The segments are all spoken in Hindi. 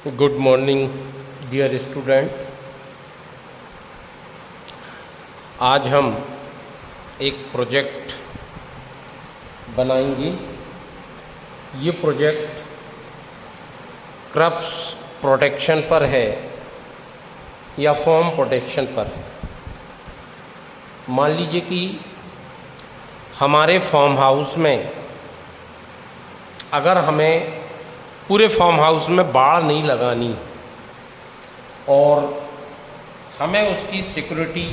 Good morning dear student. आज हम एक प्रोजेक्ट बनाएंगे। ये प्रोजेक्ट क्रॉप्स प्रोटेक्शन पर है या फॉर्म प्रोटेक्शन पर है। मान लीजिए कि हमारे फार्म हाउस में अगर हमें पूरे फार्म हाउस में बाड़ नहीं लगानी और हमें उसकी सिक्योरिटी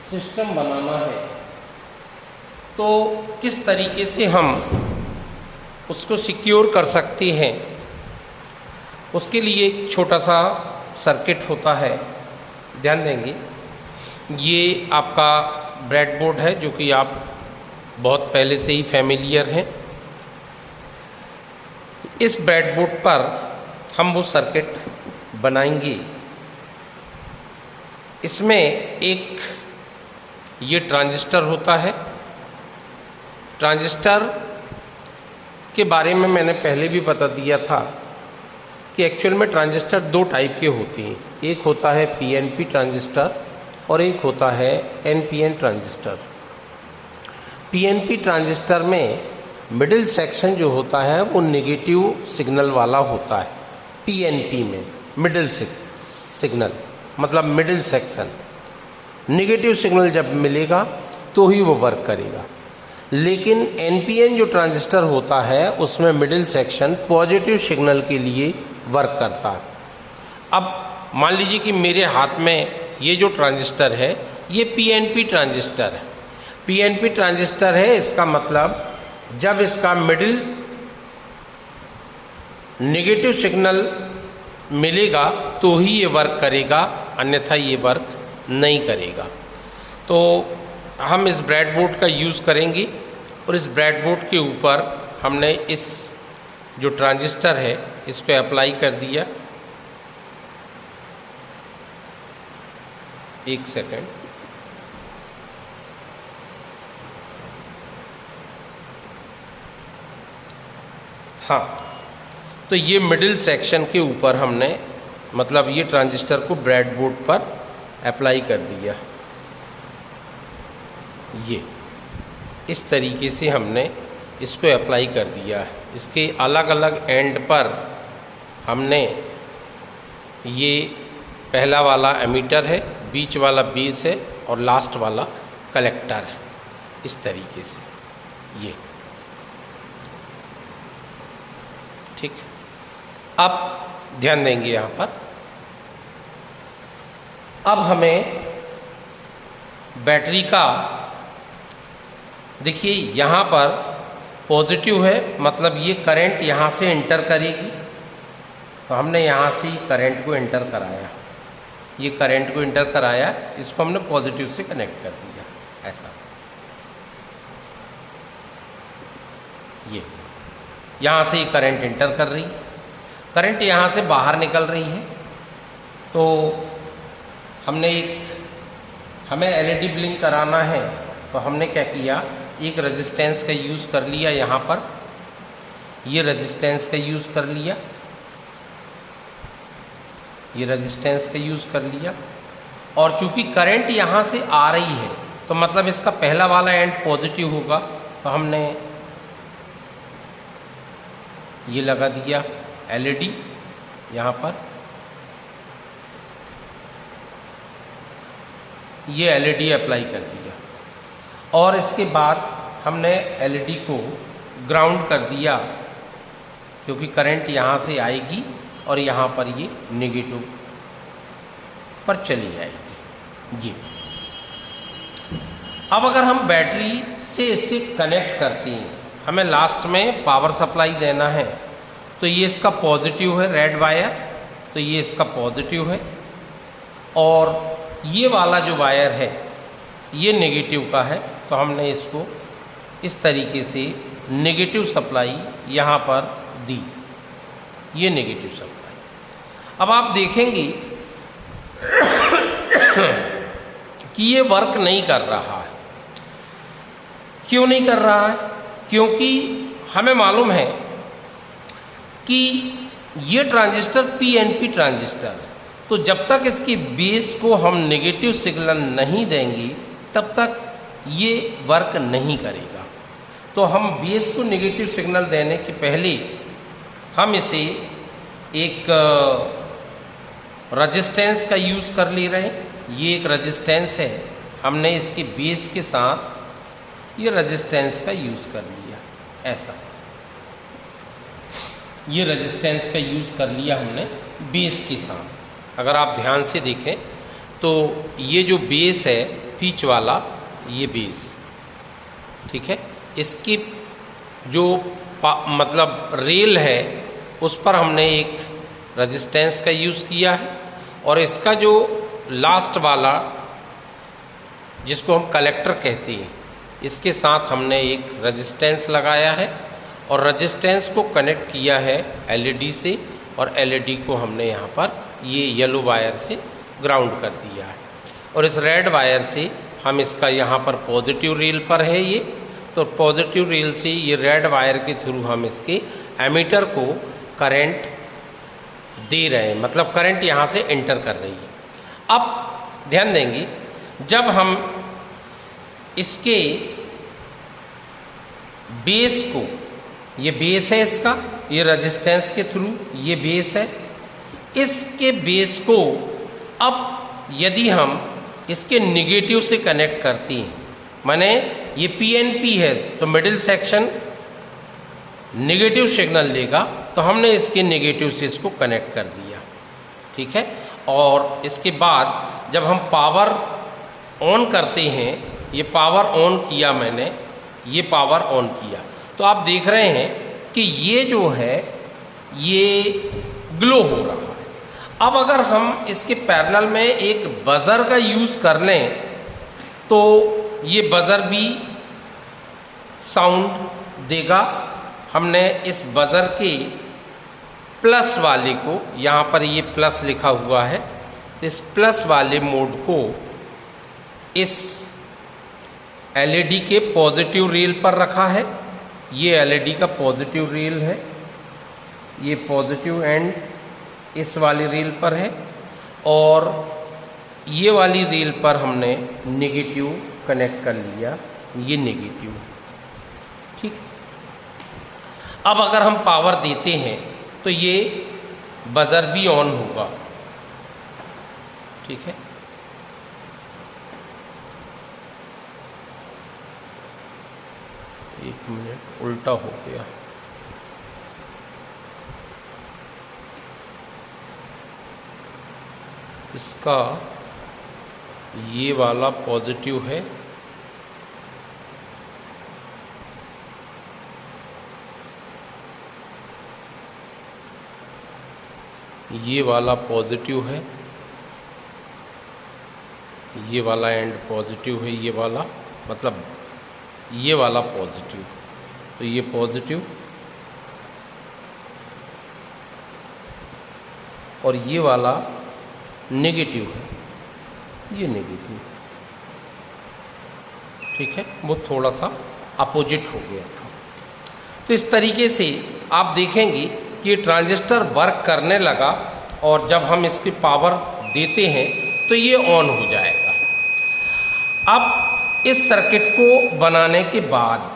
सिस्टम बनाना है, तो किस तरीके से हम उसको सिक्योर कर सकते हैं, उसके लिए एक छोटा सा सर्किट होता है। ध्यान देंगे, ये आपका ब्रेड बोर्ड है जो कि आप बहुत पहले से ही फैमिलियर हैं। इस ब्रेड बोर्ड पर हम वो सर्किट बनाएंगे। इसमें एक ये ट्रांजिस्टर होता है। ट्रांजिस्टर के बारे में मैंने पहले भी बता दिया था कि एक्चुअल में ट्रांजिस्टर दो टाइप के होते हैं। एक होता है पीएनपी ट्रांजिस्टर और एक होता है एनपीएन ट्रांजिस्टर। पीएनपी ट्रांजिस्टर में मिडिल सेक्शन जो होता है वो नेगेटिव सिग्नल वाला होता है। पीएनपी में मिडिल सिग्नल मतलब मिडिल सेक्शन, नेगेटिव सिग्नल जब मिलेगा तो ही वो वर्क करेगा। लेकिन एनपीएन जो ट्रांजिस्टर होता है उसमें मिडिल सेक्शन पॉजिटिव सिग्नल के लिए वर्क करता है। अब मान लीजिए कि मेरे हाथ में ये जो ट्रांजिस्टर है ये पीएनपी ट्रांजिस्टर है। पीएनपी ट्रांजिस्टर है, इसका मतलब जब इसका मिडिल नेगेटिव सिग्नल मिलेगा तो ही ये वर्क करेगा, अन्यथा ये वर्क नहीं करेगा। तो हम इस ब्रेडबोर्ड का यूज़ करेंगे और इस ब्रेडबोर्ड के ऊपर हमने इस जो ट्रांजिस्टर है इसको अप्लाई कर दिया। एक सेकेंड, हाँ, तो ये मिडिल सेक्शन के ऊपर हमने मतलब ये ट्रांजिस्टर को ब्रेडबोर्ड पर अप्लाई कर दिया। ये इस तरीके से हमने इसको अप्लाई कर दिया है। इसके अलग अलग एंड पर हमने ये पहला वाला एमीटर है, बीच वाला बेस है और लास्ट वाला कलेक्टर है। इस तरीके से ये ठीक। अब ध्यान देंगे यहाँ पर, अब हमें बैटरी का देखिए यहाँ पर पॉजिटिव है, मतलब ये करंट यहाँ से एंटर करेगी। तो हमने यहाँ से ही करंट को एंटर कराया, ये करंट को एंटर कराया, इसको हमने पॉजिटिव से कनेक्ट कर दिया। ऐसा ये यहाँ से ही करंट एंटर कर रही है, करंट यहाँ से बाहर निकल रही है। तो हमें एलईडी ब्लिंक कराना है, तो हमने क्या किया, एक रेजिस्टेंस का यूज़ कर लिया। यहाँ पर ये रेजिस्टेंस का यूज़ कर लिया, ये रेजिस्टेंस का यूज़ कर लिया। और चूंकि करंट यहाँ से आ रही है तो मतलब इसका पहला वाला एंड पॉजिटिव होगा, तो हमने ये लगा दिया एलईडी यहाँ पर। ये एलईडी अप्लाई कर दिया और इसके बाद हमने एलईडी को ग्राउंड कर दिया, क्योंकि करंट यहाँ से आएगी और यहाँ पर ये नेगेटिव पर चली जाएगी। ये अब अगर हम बैटरी से इसे कनेक्ट करते हैं, हमें लास्ट में पावर सप्लाई देना है, तो ये इसका पॉजिटिव है रेड वायर, तो ये इसका पॉजिटिव है और ये वाला जो वायर है ये नेगेटिव का है। तो हमने इसको इस तरीके से नेगेटिव सप्लाई यहाँ पर दी, ये नेगेटिव सप्लाई। अब आप देखेंगे कि ये वर्क नहीं कर रहा है। क्यों नहीं कर रहा है? क्योंकि हमें मालूम है कि ये ट्रांजिस्टर पीएनपी ट्रांजिस्टर है, तो जब तक इसकी बेस को हम नेगेटिव सिग्नल नहीं देंगे तब तक ये वर्क नहीं करेगा। तो हम बेस को नेगेटिव सिग्नल देने के पहले हम इसे एक रेजिस्टेंस का यूज़ कर ले रहे हैं। ये एक रेजिस्टेंस है, हमने इसके बेस के साथ ये रेजिस्टेंस का यूज़ कर लिया। ऐसा ये रेजिस्टेंस का यूज़ कर लिया हमने बेस के साथ। अगर आप ध्यान से देखें तो ये जो बेस है पिच वाला, ये बेस, ठीक है, इसकी जो मतलब रेल है उस पर हमने एक रेजिस्टेंस का यूज़ किया है, और इसका जो लास्ट वाला जिसको हम कलेक्टर कहते हैं, इसके साथ हमने एक रेजिस्टेंस लगाया है और रेजिस्टेंस को कनेक्ट किया है एलईडी से, और एलईडी को हमने यहाँ पर ये येलो वायर से ग्राउंड कर दिया है। और इस रेड वायर से हम इसका यहाँ पर पॉजिटिव रेल पर है ये, तो पॉजिटिव रेल से ये रेड वायर के थ्रू हम इसके एमीटर को करंट दे रहे हैं, मतलब करंट यहाँ से एंटर कर रही है। अब ध्यान देंगे, जब हम इसके बेस को, ये बेस है इसका, ये रेजिस्टेंस के थ्रू ये बेस है, इसके बेस को अब यदि हम इसके निगेटिव से कनेक्ट करते हैं, माने ये पीएनपी है तो मिडिल सेक्शन नेगेटिव सिग्नल लेगा, तो हमने इसके नेगेटिव से इसको कनेक्ट कर दिया, ठीक है। और इसके बाद जब हम पावर ऑन करते हैं, ये पावर ऑन किया मैंने, ये पावर ऑन किया, तो आप देख रहे हैं कि ये जो है ये ग्लो हो रहा है। अब अगर हम इसके पैरेलल में एक बज़र का यूज़ कर लें तो ये बज़र भी साउंड देगा। हमने इस बज़र के प्लस वाले को, यहाँ पर ये प्लस लिखा हुआ है, तो इस प्लस वाले मोड को इस एलईडी के पॉजिटिव रेल पर रखा है। ये एलईडी का पॉजिटिव रेल है, ये पॉजिटिव एंड इस वाली रेल पर है, और ये वाली रेल पर हमने नेगेटिव कनेक्ट कर लिया, ये नेगेटिव, ठीक। अब अगर हम पावर देते हैं तो ये बज़र भी ऑन होगा, ठीक है। एक मिनट, उल्टा हो गया। इसका ये वाला पॉजिटिव है, ये वाला पॉजिटिव है, ये वाला एंड पॉजिटिव है, ये वाला मतलब ये वाला पॉजिटिव, तो ये पॉजिटिव और ये वाला नेगेटिव है, ये नेगेटिव, ठीक है। वो थोड़ा सा अपोजिट हो गया था। तो इस तरीके से आप देखेंगे कि ट्रांजिस्टर वर्क करने लगा, और जब हम इसकी पावर देते हैं तो ये ऑन हो जाएगा। अब इस सर्किट को बनाने के बाद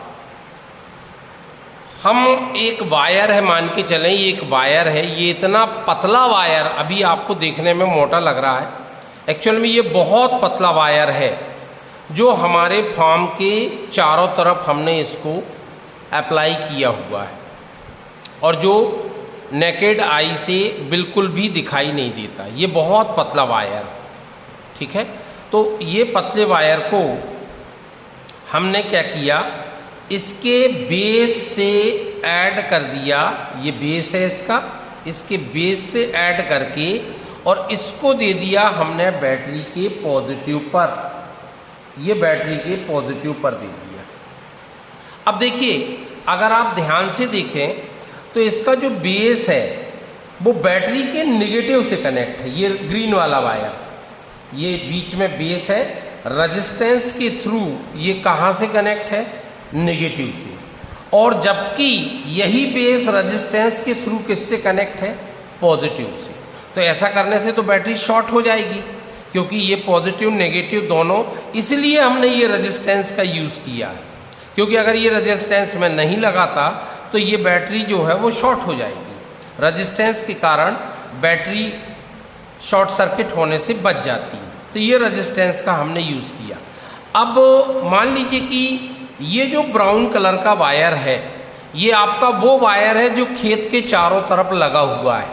हम एक वायर है, मान के चलें ये एक वायर है, ये इतना पतला वायर अभी आपको देखने में मोटा लग रहा है, एक्चुअल में ये बहुत पतला वायर है जो हमारे फार्म के चारों तरफ हमने इसको अप्लाई किया हुआ है, और जो नेकेड आई से बिल्कुल भी दिखाई नहीं देता। ये बहुत पतला वायर, ठीक है। तो ये पतले वायर को हमने क्या किया, इसके बेस से ऐड कर दिया, ये बेस है इसका, इसके बेस से ऐड करके और इसको दे दिया हमने बैटरी के पॉजिटिव पर, ये बैटरी के पॉजिटिव पर दे दिया। अब देखिए, अगर आप ध्यान से देखें तो इसका जो बेस है वो बैटरी के नेगेटिव से कनेक्ट है। ये ग्रीन वाला वायर, ये बीच में बेस है, रेजिस्टेंस के थ्रू ये कहाँ से कनेक्ट है, नेगेटिव से। और जबकि यही बेस रेजिस्टेंस के थ्रू किससे कनेक्ट है? पॉजिटिव से। तो ऐसा करने से तो बैटरी शॉर्ट हो जाएगी, क्योंकि ये पॉजिटिव नेगेटिव दोनों, इसलिए हमने ये रेजिस्टेंस का यूज़ किया है। क्योंकि अगर ये रेजिस्टेंस में नहीं लगाता तो ये बैटरी जो है वो शॉर्ट हो जाएगी। रेजिस्टेंस के कारण बैटरी शॉर्ट सर्किट होने से बच जाती है। तो ये रेजिस्टेंस का हमने यूज़ किया। अब मान लीजिए कि ये जो ब्राउन कलर का वायर है, ये आपका वो वायर है जो खेत के चारों तरफ लगा हुआ है।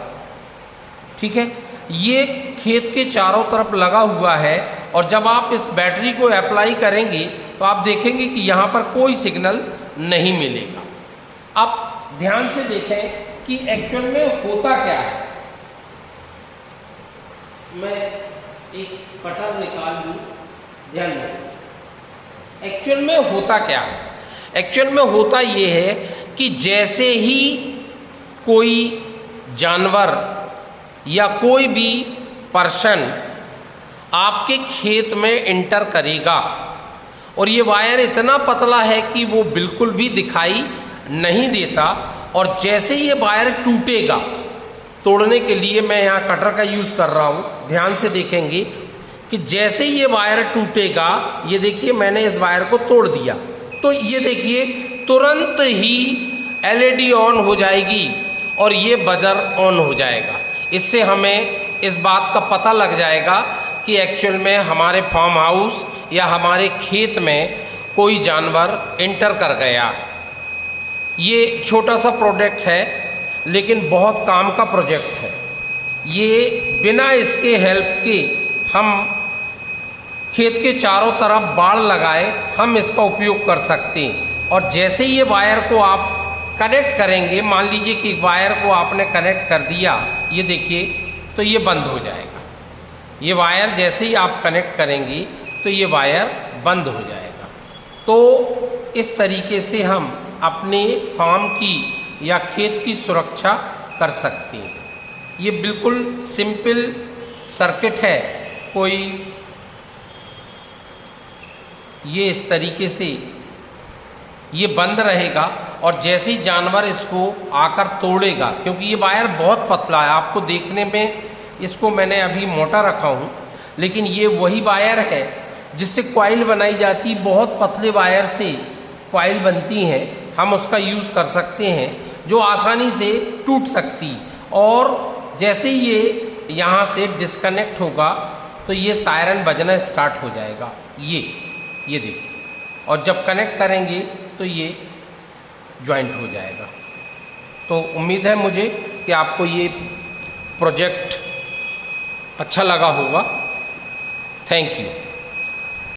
ठीक है, ये खेत के चारों तरफ लगा हुआ है, और जब आप इस बैटरी को अप्लाई करेंगे तो आप देखेंगे कि यहाँ पर कोई सिग्नल नहीं मिलेगा। अब ध्यान से देखें कि एक्चुअल में होता क्या है। मैं एक कटर निकाल लूँ, ध्यान दें। एक्चुअल में होता क्या है? एक्चुअल में होता ये है कि जैसे ही कोई जानवर या कोई भी पर्सन आपके खेत में इंटर करेगा, और ये वायर इतना पतला है कि वो बिल्कुल भी दिखाई नहीं देता, और जैसे ये वायर टूटेगा, तोड़ने के लिए मैं यहाँ कटर का यूज़ कर रहा हूँ, ध्यान से देखेंगे कि जैसे ये वायर टूटेगा, ये देखिए मैंने इस वायर को तोड़ दिया, तो ये देखिए तुरंत ही एलईडी ऑन हो जाएगी और ये बजर ऑन हो जाएगा। इससे हमें इस बात का पता लग जाएगा कि एक्चुअल में हमारे फार्म हाउस या हमारे खेत में कोई जानवर इंटर कर गया है। ये छोटा सा प्रोजेक्ट है, लेकिन बहुत काम का प्रोजेक्ट है। ये बिना इसके हेल्प के हम खेत के चारों तरफ बाड़ लगाए हम इसका उपयोग कर सकते हैं। और जैसे ये वायर को आप कनेक्ट करेंगे, मान लीजिए कि वायर को आपने कनेक्ट कर दिया, ये देखिए, तो ये बंद हो जाएगा। ये वायर जैसे ही आप कनेक्ट करेंगे तो ये वायर बंद हो जाएगा। तो इस तरीके से हम अपने फार्म की या खेत की सुरक्षा कर सकते हैं। ये बिल्कुल सिंपल सर्किट है। कोई ये इस तरीके से ये बंद रहेगा, और जैसे ही जानवर इसको आकर तोड़ेगा, क्योंकि ये वायर बहुत पतला है, आपको देखने में इसको मैंने अभी मोटा रखा हूँ, लेकिन ये वही वायर है जिससे कॉइल बनाई जाती, बहुत पतले वायर से कॉइल बनती हैं, हम उसका यूज़ कर सकते हैं, जो आसानी से टूट सकती। और जैसे ही ये यहाँ से डिस्कनेक्ट होगा तो ये सायरन बजना स्टार्ट हो जाएगा। ये देखिए, और जब कनेक्ट करेंगे तो ये ज्वाइंट हो जाएगा। तो उम्मीद है मुझे कि आपको ये प्रोजेक्ट अच्छा लगा होगा। Thank you.